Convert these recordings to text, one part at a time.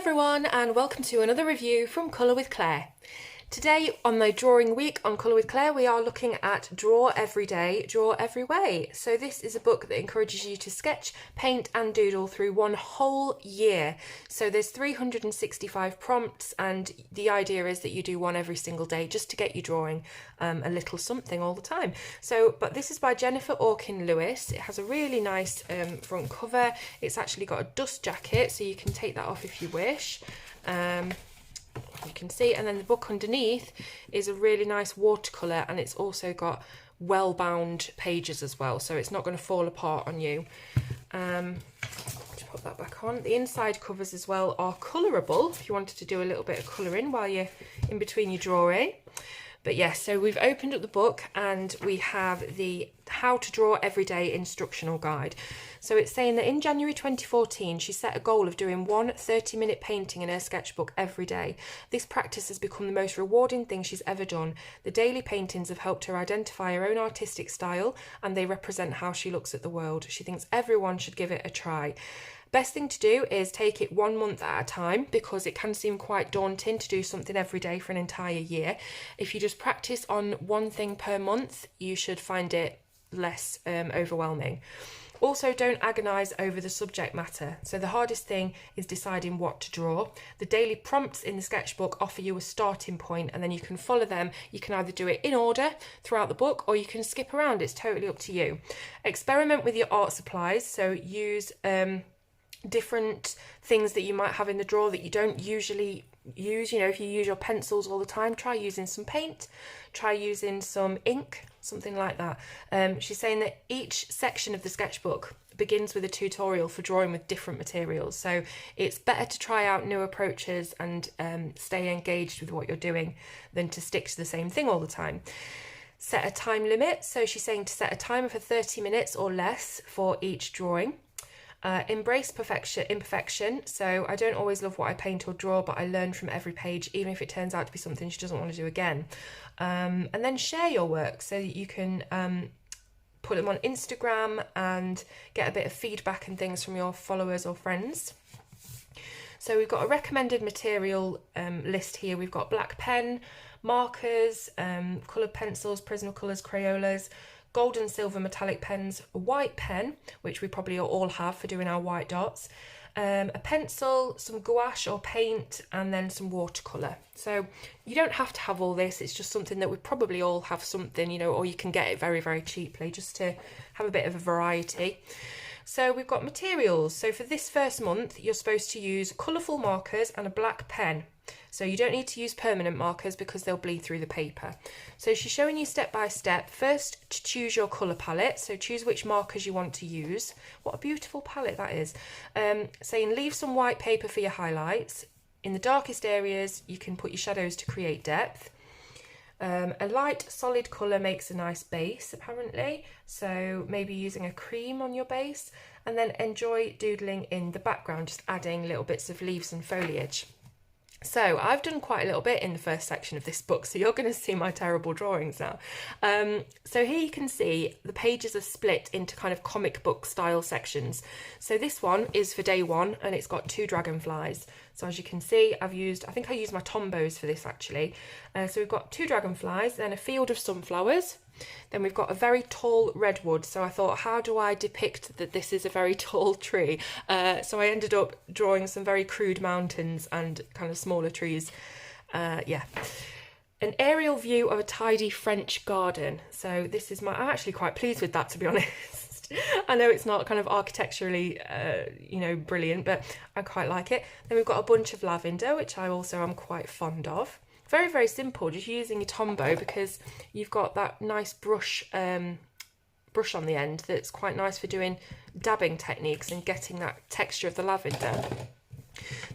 everyone, and welcome to another review from Colour with Claire. Today on the drawing week on Colour with Claire, we are looking at Draw Every Day, Draw Every Way. So this is a book that encourages you to sketch, paint and doodle through one whole year. So there's 365 prompts, and the idea is that you do one every single day just to get you drawing a little something all the time. But this is by Jennifer Orkin Lewis. It has a really nice front cover. It's actually got a dust jacket, so you can take that off if you wish. You can see, and then the book underneath is a really nice watercolour, and it's also got well bound pages as well, so it's not going to fall apart on you. To put that back on, the inside covers as well are colourable if you wanted to do a little bit of colouring while you're in between your drawing. But yes, so we've opened up the book and we have the How to Draw Everyday instructional guide. So it's saying that in January 2014, she set a goal of doing one 30-minute painting in her sketchbook every day. This practice has become the most rewarding thing she's ever done. The daily paintings have helped her identify her own artistic style, and they represent how she looks at the world. She thinks everyone should give it a try. Best thing to do is take it 1 month at a time, because it can seem quite daunting to do something every day for an entire year. If you just practice on one thing per month, you should find it less overwhelming. Also, don't agonise over the subject matter. So the hardest thing is deciding what to draw. The daily prompts in the sketchbook offer you a starting point, and then you can follow them. You can either do it in order throughout the book, or you can skip around. It's totally up to you. Experiment with your art supplies. So use different things that you might have in the drawer that you don't usually use. You know, if you use your pencils all the time, try using some paint, try using some ink, something like that. She's saying that each section of the sketchbook begins with a tutorial for drawing with different materials, so it's better to try out new approaches and stay engaged with what you're doing than to stick to the same thing all the time. Set a time limit. So she's saying to set a timer for 30 minutes or less for each drawing. Embrace imperfection. So I don't always love what I paint or draw, but I learn from every page, even if it turns out to be something she doesn't want to do again. And then share your work so that you can put them on Instagram and get a bit of feedback and things from your followers or friends. So we've got a recommended material list here. We've got black pen, markers, coloured pencils, Prismacolors, Crayolas, gold and silver metallic pens, a white pen, which we probably all have for doing our white dots, a pencil, some gouache or paint, and then some watercolour. So you don't have to have all this, it's just something that we probably all have something, you know, or you can get it very, very cheaply just to have a bit of a variety. So we've got materials. So for this first month, you're supposed to use colourful markers and a black pen. So you don't need to use permanent markers because they'll bleed through the paper. So she's showing you step by step. First, to choose your colour palette. So choose which markers you want to use. What a beautiful palette that is. Saying leave some white paper for your highlights. In the darkest areas, you can put your shadows to create depth. A light solid colour makes a nice base apparently, so maybe using a cream on your base, and then enjoy doodling in the background, just adding little bits of leaves and foliage. So I've done quite a little bit in the first section of this book, so you're going to see my terrible drawings now. So here you can see the pages are split into kind of comic book style sections. So this one is for day one, and it's got 2 dragonflies. So as you can see, I think I used my Tombows for this actually. So we've got 2 dragonflies, then a field of sunflowers. Then we've got a very tall redwood. So I thought, how do I depict that this is a very tall tree? So I ended up drawing some very crude mountains and kind of smaller trees. Yeah. An aerial view of a tidy French garden. So this is I'm actually quite pleased with that, to be honest. I know it's not kind of architecturally, brilliant, but I quite like it. Then we've got a bunch of lavender, which I also am quite fond of. Very, very simple, just using your Tombow because you've got that nice brush on the end that's quite nice for doing dabbing techniques and getting that texture of the lavender.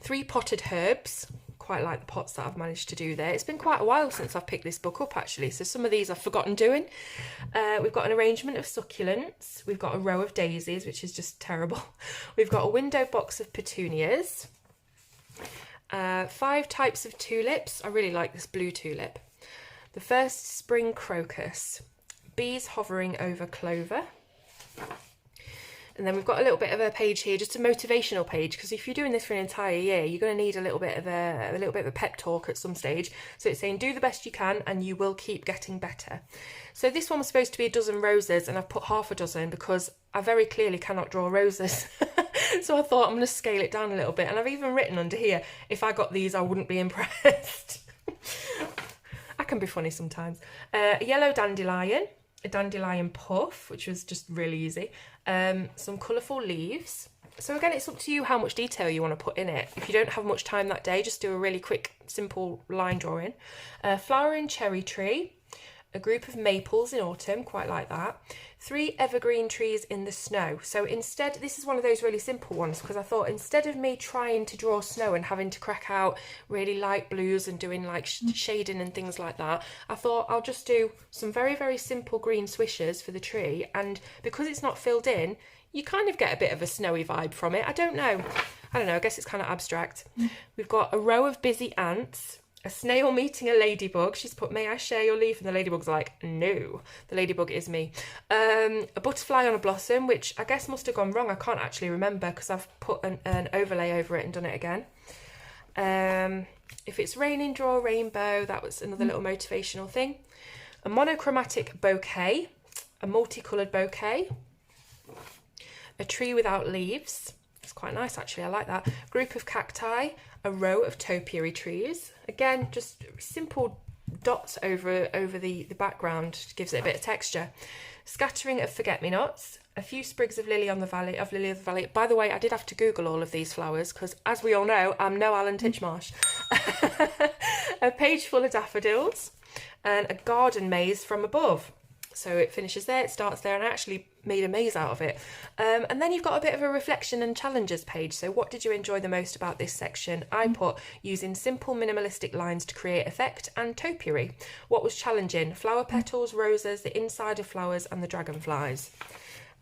3 potted herbs. Quite like the pots that I've managed to do there. It's been quite a while since I've picked this book up actually, so some of these I've forgotten doing. We've got an arrangement of succulents. We've got a row of daisies, which is just terrible. We've got a window box of petunias. 5 types of tulips. I really like this blue tulip. The first spring crocus. Bees hovering over clover. And then we've got a little bit of a page here, just a motivational page, because if you're doing this for an entire year, you're going to need a little bit of a pep talk at some stage. So it's saying do the best you can and you will keep getting better. So this one was supposed to be a dozen roses, and I've put half a dozen because I very clearly cannot draw roses. So I thought I'm going to scale it down a little bit, and I've even written under here, if I got these I wouldn't be impressed. I can be funny sometimes. A yellow dandelion, a dandelion puff, which was just really easy, some colourful leaves. So again, it's up to you how much detail you want to put in it. If you don't have much time that day, just do a really quick, simple line drawing. A flowering cherry tree, a group of maples in autumn, quite like that. 3 evergreen trees in the snow. So instead, this is one of those really simple ones, because I thought instead of me trying to draw snow and having to crack out really light blues and doing like shading and things like that, I thought I'll just do some very, very simple green swishes for the tree. And because it's not filled in, you kind of get a bit of a snowy vibe from it. I don't know, I guess it's kind of abstract. We've got a row of busy ants, a snail meeting a ladybug. She's put, may I share your leaf? And the ladybug's like, no. The ladybug is me. A butterfly on a blossom, which I guess must have gone wrong. I can't actually remember because I've put an overlay over it and done it again. If it's raining, draw a rainbow. That was another little motivational thing. A monochromatic bouquet, a multicoloured bouquet. A tree without leaves. It's quite nice actually, I like that. Group of cacti, a row of topiary trees. Again, just simple dots over the background, gives it a bit of texture. Scattering of forget-me-nots, a few sprigs of lily of the valley. By the way, I did have to Google all of these flowers because, as we all know, I'm no Alan Titchmarsh. A page full of daffodils and a garden maze from above. So it finishes there, it starts there, and I actually made a maze out of it. And then you've got a bit of a reflection and challenges page. So what did you enjoy the most about this section? I put using simple minimalistic lines to create effect and topiary. What was challenging? Flower petals, roses, the inside of flowers and the dragonflies.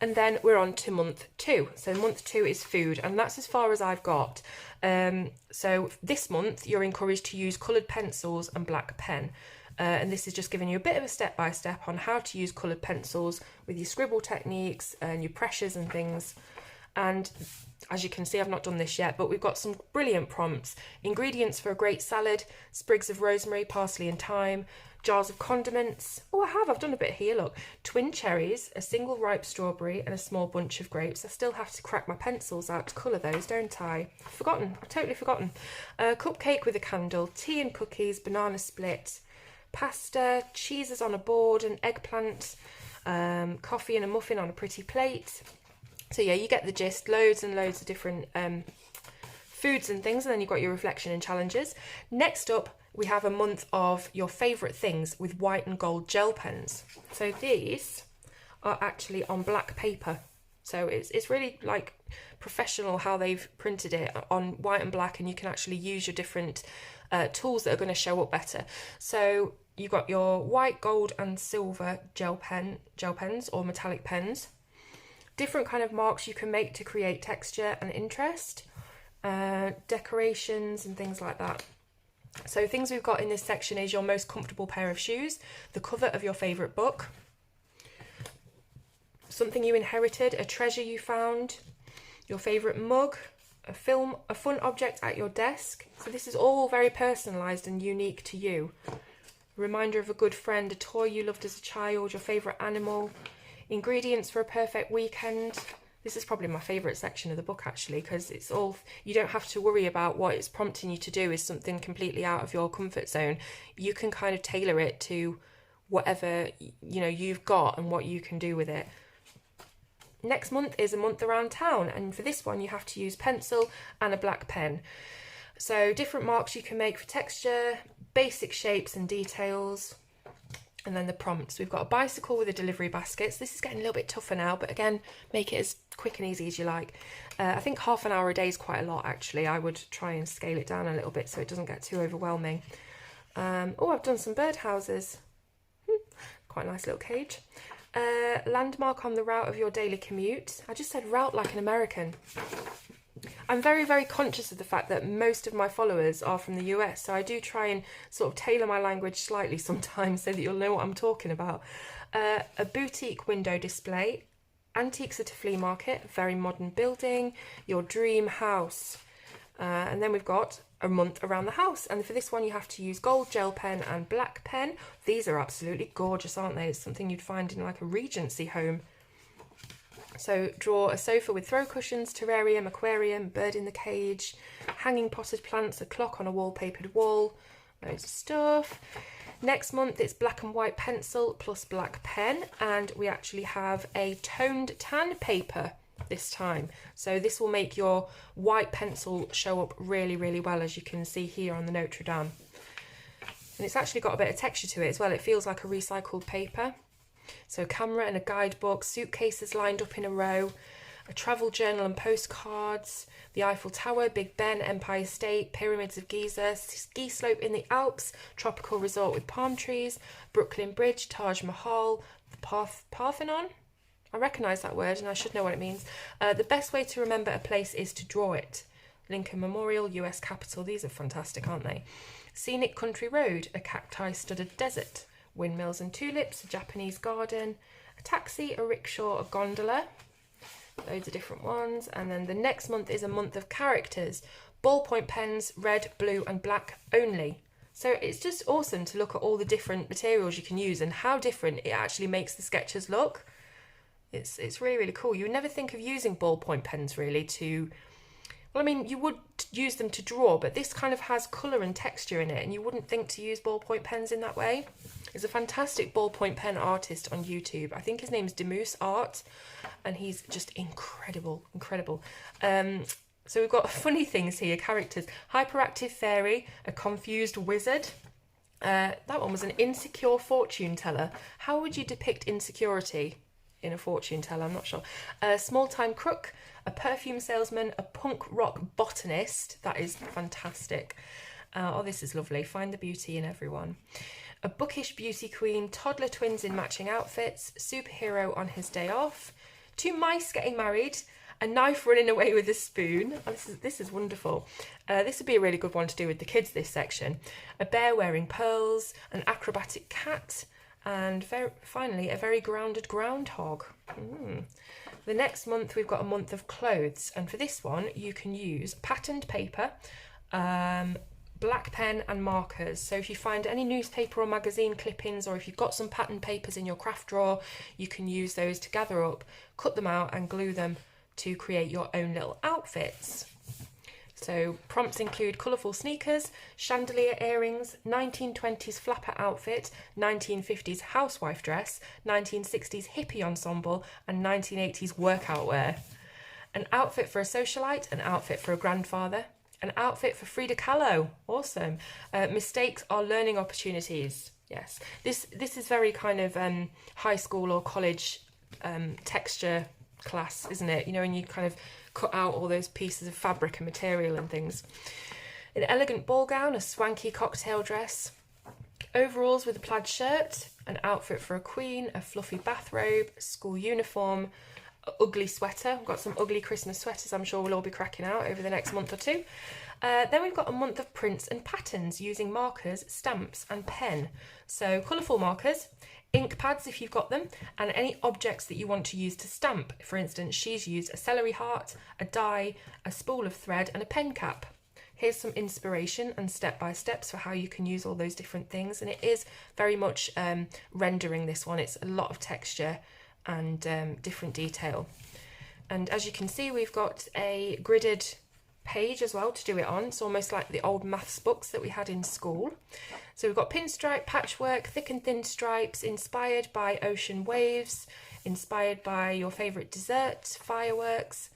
And then we're on to month 2. So month 2 is food, and that's as far as I've got. So this month you're encouraged to use coloured pencils and black pen. And this is just giving you a bit of a step-by-step on how to use coloured pencils with your scribble techniques and your pressures and things. And as you can see, I've not done this yet, but we've got some brilliant prompts. Ingredients for a great salad, sprigs of rosemary, parsley and thyme, jars of condiments. Oh, I've done a bit here, look. Twin cherries, a single ripe strawberry and a small bunch of grapes. I still have to crack my pencils out to colour those, don't I? I've totally forgotten. A cupcake with a candle, tea and cookies, banana split, pasta, cheeses on a board, an eggplant, coffee and a muffin on a pretty plate. So yeah, you get the gist. Loads and loads of different foods and things, and then you've got your reflection and challenges. Next up, we have a month of your favourite things with white and gold gel pens. So these are actually on black paper. So it's really like professional how they've printed it on white and black, and you can actually use your different tools that are going to show up better. So you've got your white, gold and silver gel pens or metallic pens. Different kind of marks you can make to create texture and interest, decorations and things like that. So things we've got in this section is your most comfortable pair of shoes, the cover of your favourite book, something you inherited, a treasure you found, your favourite mug, a film, a fun object at your desk. So this is all very personalised and unique to you. A reminder of a good friend, a toy you loved as a child, your favourite animal, ingredients for a perfect weekend. This is probably my favourite section of the book actually, because it's all, you don't have to worry about what it's prompting you to do is something completely out of your comfort zone. You can kind of tailor it to whatever you've got and what you can do with it. Next month is a month around town, and for this one you have to use pencil and a black pen. So different marks you can make for texture, basic shapes and details. And then the prompts. We've got a bicycle with a delivery basket. So this is getting a little bit tougher now, but again, make it as quick and easy as you like. I think half an hour a day is quite a lot actually. I would try and scale it down a little bit so it doesn't get too overwhelming. I've done some birdhouses. Quite a nice little cage. Landmark on the route of your daily commute. I just said route like an American. I'm very, very conscious of the fact that most of my followers are from the US, so I do try and sort of tailor my language slightly sometimes so that you'll know what I'm talking about. A boutique window display, Antiques at a flea market, very modern building, your dream house. And then we've got a month around the house. And for this one, you have to use gold gel pen and black pen. These are absolutely gorgeous, aren't they? It's something you'd find in like a Regency home. So draw a sofa with throw cushions, terrarium, aquarium, bird in the cage, hanging potted plants, a clock on a wallpapered wall, loads of stuff. Next month it's black and white pencil plus black pen, and we actually have a toned tan paper this time. So this will make your white pencil show up really, really well, as you can see here on the Notre Dame. And it's actually got a bit of texture to it as well. It feels like a recycled paper. So camera and a guidebook, suitcases lined up in a row, a travel journal and postcards, the Eiffel Tower, Big Ben, Empire State, Pyramids of Giza, ski slope in the Alps, tropical resort with palm trees, Brooklyn Bridge, Taj Mahal, the Parthenon. I recognise that word and I should know what it means. The best way to remember a place is to draw it. Lincoln Memorial, US Capitol. These are fantastic, aren't they? Scenic country road, a cacti-studded desert, windmills and tulips, a Japanese garden, a taxi, a rickshaw, a gondola, loads of different ones. And then the next month is a month of characters, ballpoint pens, red, blue and black only. So it's just awesome to look at all the different materials you can use and how different it actually makes the sketches look. It's really, really cool. You would never think of using ballpoint pens really to, well, I mean, you would use them to draw, but this kind of has colour and texture in it, and you wouldn't think to use ballpoint pens in that way. There's a fantastic ballpoint pen artist on YouTube. I think his name's Demoose Art, and he's just incredible, incredible. So we've got funny things here, characters. Hyperactive fairy, a confused wizard. That one was an insecure fortune teller. How would you depict insecurity in a fortune teller? I'm not sure. A small-time crook, a perfume salesman, a punk rock botanist. That is fantastic. Oh, this is lovely. Find the beauty in everyone. A bookish beauty queen, toddler twins in matching outfits, superhero on his day off, 2 mice getting married, a knife running away with a spoon. Oh, this is wonderful. This would be a really good one to do with the kids, this section. A bear wearing pearls, an acrobatic cat, and finally a very grounded groundhog. The next month we've got a month of clothes, and for this one you can use patterned paper, black pen and markers. So if you find any newspaper or magazine clippings, or if you've got some patterned papers in your craft drawer, you can use those to gather up, cut them out and glue them to create your own little outfits. So prompts include colourful sneakers, chandelier earrings, 1920s flapper outfit, 1950s housewife dress, 1960s hippie ensemble and 1980s workout wear. An outfit for a socialite, an outfit for a grandfather, an outfit for Frida Kahlo. Awesome. Mistakes are learning opportunities. Yes, this is very kind of high school or college texture class, isn't it? You know, and you kind of cut out all those pieces of fabric and material and things. An elegant ball gown, a swanky cocktail dress, overalls with a plaid shirt, an outfit for a queen, a fluffy bathrobe, school uniform, an ugly sweater. We've got some ugly Christmas sweaters I'm sure we'll all be cracking out over the next month or two. Then we've got a month of prints and patterns using markers, stamps and pen. So colourful markers, ink pads if you've got them, and any objects that you want to use to stamp. For instance, she's used a celery heart, a die, a spool of thread and a pen cap. Here's some inspiration and step-by-steps for how you can use all those different things, and it is very much rendering, this one. It's a lot of texture and different detail. And as you can see, we've got a gridded page as well to do it on. It's almost like the old maths books that we had in school. So we've got pinstripe, patchwork, thick and thin stripes, inspired by ocean waves, inspired by your favourite desserts, fireworks,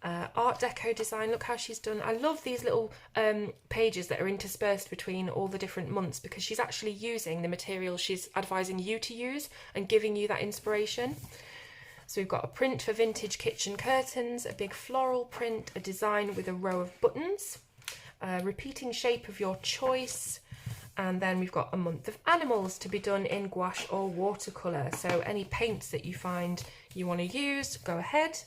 Art Deco design. Look how she's done. I love these little pages that are interspersed between all the different months, because she's actually using the material she's advising you to use and giving you that inspiration. So we've got a print for vintage kitchen curtains, a big floral print, a design with a row of buttons, a repeating shape of your choice, and then we've got a month of animals to be done in gouache or watercolour. So any paints that you find you want to use, go ahead.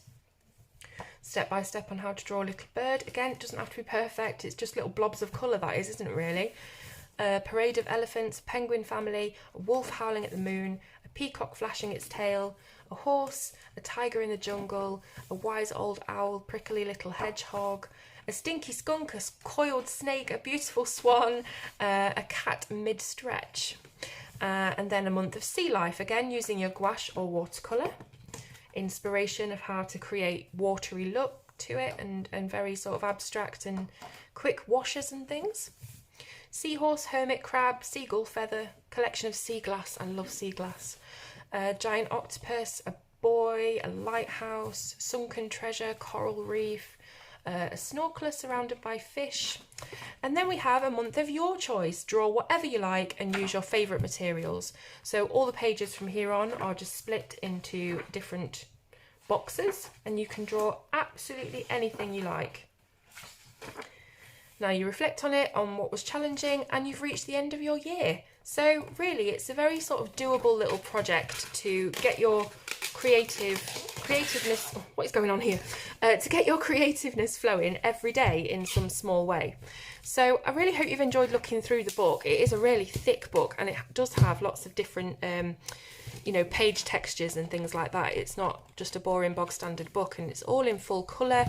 Step by step on how to draw a little bird. Again, it doesn't have to be perfect, it's just little blobs of colour, that is, isn't it really? A parade of elephants, penguin family, a wolf howling at the moon, a peacock flashing its tail, a horse, a tiger in the jungle, a wise old owl, prickly little hedgehog, a stinky skunk, a coiled snake, a beautiful swan, a cat mid-stretch. And then a month of sea life, again using your gouache or watercolour. Inspiration of how to create watery look to it and very sort of abstract and quick washes and things. Seahorse, hermit crab, seagull feather, collection of sea glass, I love sea glass, a giant octopus, a boy, a lighthouse, sunken treasure, coral reef, a snorkeler surrounded by fish. And then we have a month of your choice. Draw whatever you like and use your favourite materials. So all the pages from here on are just split into different boxes and you can draw absolutely anything you like. Now you reflect on it, on what was challenging, and you've reached the end of your year. So really it's a very sort of doable little project to get your creativeness, what is going on here? To get your creativeness flowing every day in some small way. So I really hope you've enjoyed looking through the book. It is a really thick book and it does have lots of different page textures and things like that. It's not just a boring bog standard book, and it's all in full colour.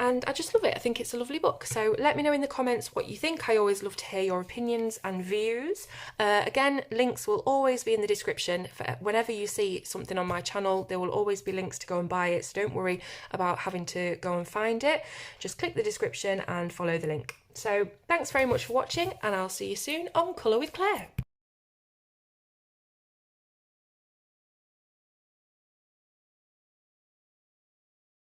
And I just love it. I think it's a lovely book. So let me know in the comments what you think. I always love to hear your opinions and views. Again, links will always be in the description. For whenever you see something on my channel, there will always be links to go and buy it. So don't worry about having to go and find it. Just click the description and follow the link. So thanks very much for watching, and I'll see you soon on Colour with Claire.